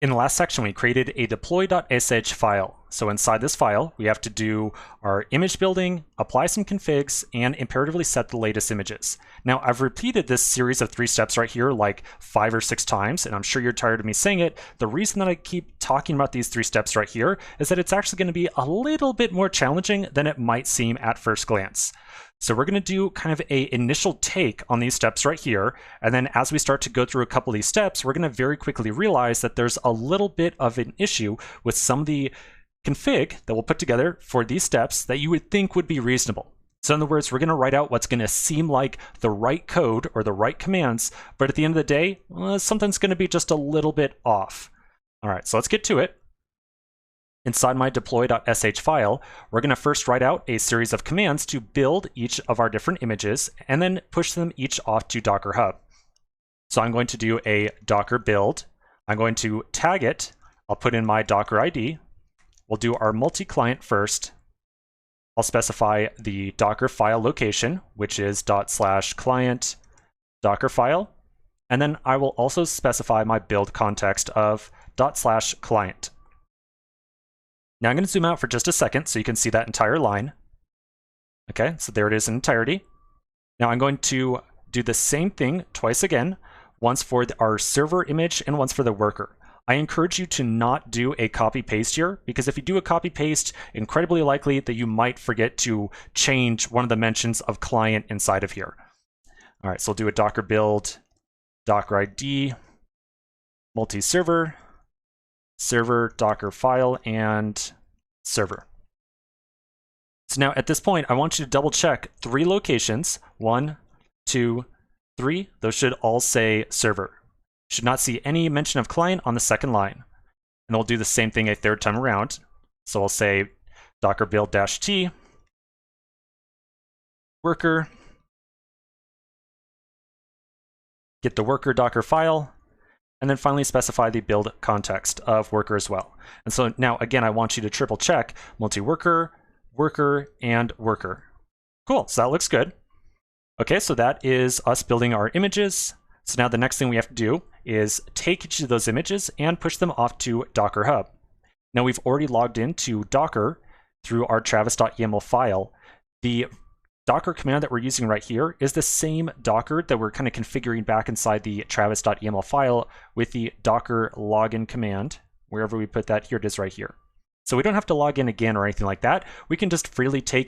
In the last section, we created a deploy.sh file. So inside this file, we have to do our image building, apply some configs, and imperatively set the latest images. Now, I've repeated this series of 3 steps right here like 5 or 6 times, and I'm sure you're tired of me saying it. The reason that I keep talking about these 3 steps right here is that it's actually going to be a little bit more challenging than it might seem at first glance. So we're going to do kind of an initial take on these steps right here. And then as we start to go through a couple of these steps, we're going to very quickly realize that there's a little bit of an issue with some of the config that we'll put together for these steps that you would think would be reasonable. So in other words, we're going to write out what's going to seem like the right code or the right commands, but at the end of the day, something's going to be just a little bit off. All right, so let's get to it. Inside my deploy.sh file, we're going to first write out a series of commands to build each of our different images and then push them each off to Docker Hub. So I'm going to do a Docker build. I'm going to tag it. I'll put in my Docker ID. We'll do our multi-client first. I'll specify the Docker file location, which is /client Dockerfile. And then I will also specify my build context of /client. Now I'm going to zoom out for just a second so you can see that entire line. Okay, so there it is in entirety. Now I'm going to do the same thing twice again, once for our server image and once for the worker. I encourage you to not do a copy paste here, because if you do a copy paste, incredibly likely that you might forget to change one of the mentions of client inside of here. All right, so we'll do a Docker build, Docker ID, multi-server, server, Docker file, and server. So now at this point, I want you to double check 3 locations. 1, 2, 3. Those should all say server. You should not see any mention of client on the second line. And we'll do the same thing a third time around. So I'll say Docker build -t, worker, get the worker Docker file, and then finally specify the build context of worker as well. And so now, again, I want you to triple check multi-worker, worker, and worker. Cool, so that looks good. Okay, so that is us building our images. So now the next thing we have to do is take each of those images and push them off to Docker Hub. Now we've already logged into Docker through our travis.yaml file. The Docker command that we're using right here is the same Docker that we're kind of configuring back inside the travis.yaml file with the Docker login command. Wherever we put that, here it is right here. So we don't have to log in again or anything like that. We can just freely take